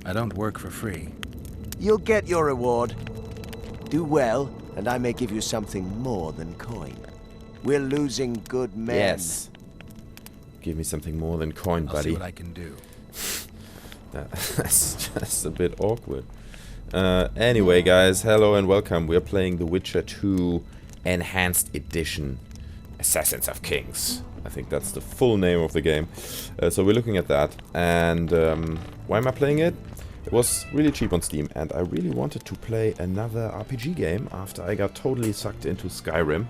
I don't work for free. You'll get your reward. Do well, and I may give you something more than coin. We're losing good men. Yes. Give me something more than coin, I'll buddy. see what I can do. That's just a bit awkward. Anyway, guys, hello and welcome. We're playing The Witcher 2 Enhanced Edition. Assassins of Kings. I think that's the full name of the game. So we're looking at that. And why am I playing it? It was really cheap on Steam, and I really wanted to play another RPG game after I got totally sucked into Skyrim.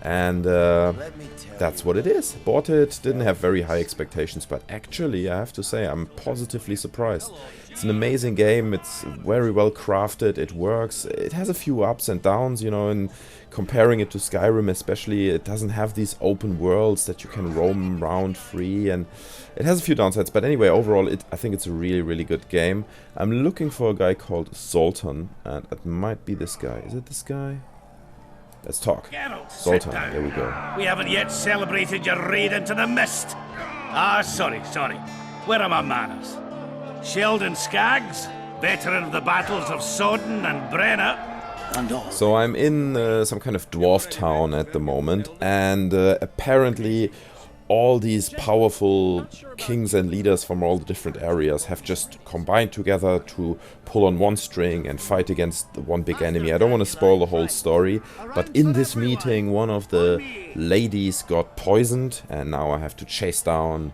And that's what it is. Bought it, didn't have very high expectations, but actually I have to say I'm positively surprised. It's an amazing game, it's very well crafted, it works, it has a few ups and downs, you know, and comparing it to Skyrim especially, it doesn't have these open worlds that you can roam around free, and it has a few downsides, but anyway, overall I think it's a really good game. I'm looking for a guy called Zoltan, and it might be this guy. Is it this guy? Let's talk. Zoltan, there we go. We haven't yet celebrated your raid into the mist. Ah, sorry. Where are my manners? Sheldon Skaggs, veteran of the battles of Sodden and Brenna. So I'm in some kind of dwarf town at the moment, and apparently all these powerful kings and leaders from all the different areas have just combined together to pull on one string and fight against the one big enemy. I don't want to spoil the whole story, but in this meeting one of the ladies got poisoned, and now I have to chase down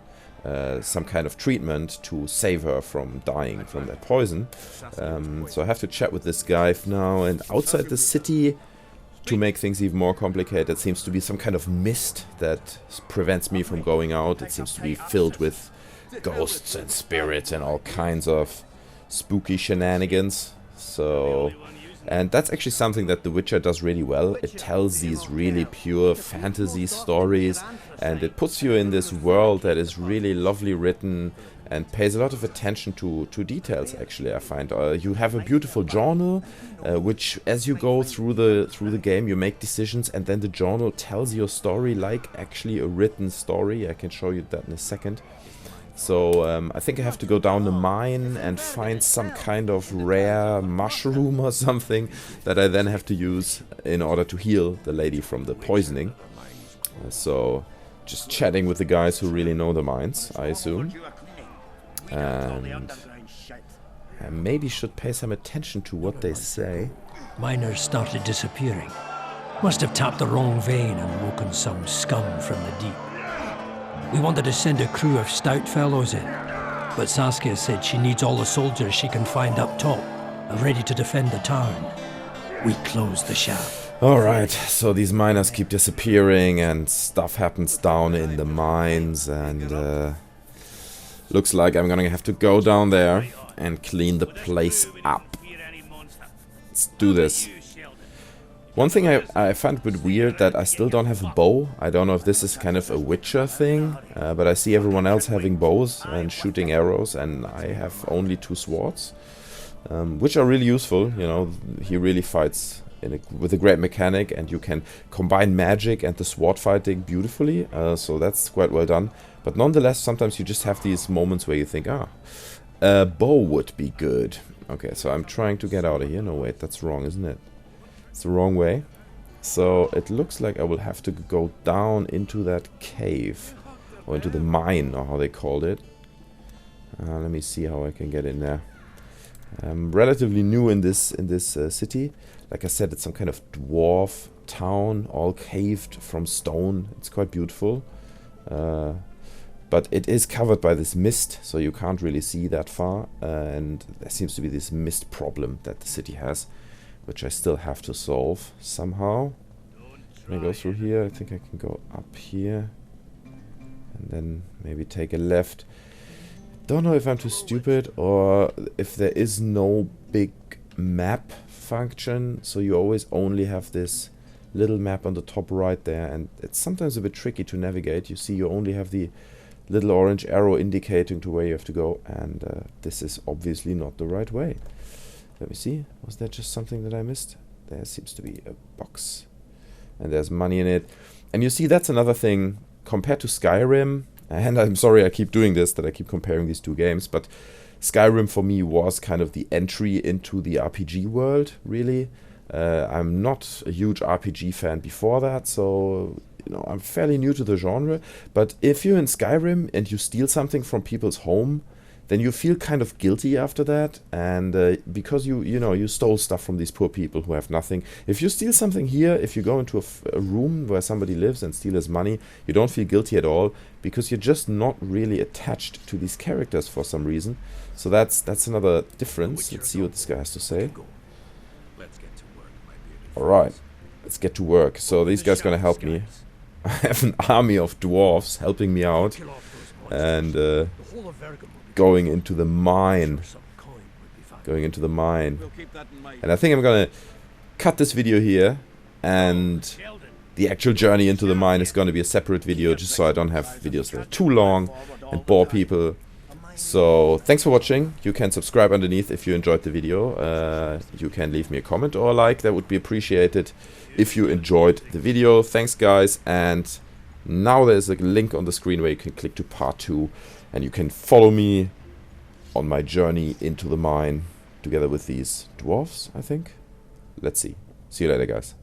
some kind of treatment to save her from dying from that poison. So I have to chat with this guy now, and outside the city, to make things even more complicated, seems to be some kind of mist that prevents me from going out. It seems to be filled with ghosts and spirits and all kinds of spooky shenanigans. So, and that's actually something that The Witcher does really well. It tells these really pure fantasy stories, and it puts you in this world that is really lovely written and pays a lot of attention to details. Actually, I find you have a beautiful journal, which as you go through the game, you make decisions, and then the journal tells your story like actually a written story. I can show you that in a second. So I think I have to go down the mine and find some kind of rare mushroom or something that I then have to use in order to heal the lady from the poisoning. So just chatting with the guys who really know the mines, I assume. And I maybe should pay some attention to what they say. Miners started disappearing. Must have tapped the wrong vein and woken some scum from the deep. We wanted to send a crew of stout fellows in, but Saskia said she needs all the soldiers she can find up top, ready to defend the town. We closed the shaft. Alright, so these miners keep disappearing and stuff happens down in the mines, and looks like I'm gonna have to go down there and clean the place up. Let's do this. One thing I find a bit weird that I still don't have a bow. I don't know if this is kind of a Witcher thing, but I see everyone else having bows and shooting arrows, and I have only 2 swords, which are really useful. You know, he really fights with a great mechanic, and you can combine magic and the sword fighting beautifully, so that's quite well done. But nonetheless, sometimes you just have these moments where you think, a bow would be good. Okay, so I'm trying to get out of here. No, wait, that's wrong, isn't it? It's the wrong way. So it looks like I will have to go down into that cave, or into the mine, or how they called it. Let me see how I can get in there. I'm relatively new in this city. Like I said, it's some kind of dwarf town, all caved from stone. It's quite beautiful. But it is covered by this mist, so you can't really see that far. And there seems to be this mist problem that the city has, which I still have to solve somehow. Can I go through here? I think I can go up here. And then maybe take a left. Don't know if I'm too stupid or if there is no big map function, so you always only have this little map on the top right there, and it's sometimes a bit tricky to navigate. You see, you only have the little orange arrow indicating to where you have to go, and this is obviously not the right way. Let me see, was that just something that I missed? There seems to be a box, and there's money in it. And you see, that's another thing, compared to Skyrim, and I'm sorry I keep doing this, that I keep comparing these two games, but Skyrim for me was kind of the entry into the RPG world, really. I'm not a huge RPG fan before that, so you know, I'm fairly new to the genre. But if you're in Skyrim and you steal something from people's home, then you feel kind of guilty after that, and because you stole stuff from these poor people who have nothing. If you steal something here, if you go into a room where somebody lives and steal his money, you don't feel guilty at all, because you're just not really attached to these characters for some reason. So that's another difference. Let's see what this guy has to say. Alright, let's get to work. So these guys are gonna help me. I have an army of dwarfs helping me out, and going into the mine. And I think I'm gonna cut this video here, and the actual journey into the mine is gonna be a separate video, just so I don't have videos that are too long and bore people. So thanks for watching. You can subscribe underneath if you enjoyed the video. You can leave me a comment or a like, that would be appreciated if you enjoyed the video. Thanks guys, and now there's a link on the screen where you can click to part 2, and you can follow me on my journey into the mine together with these dwarfs, I think. Let's see. See you later, guys.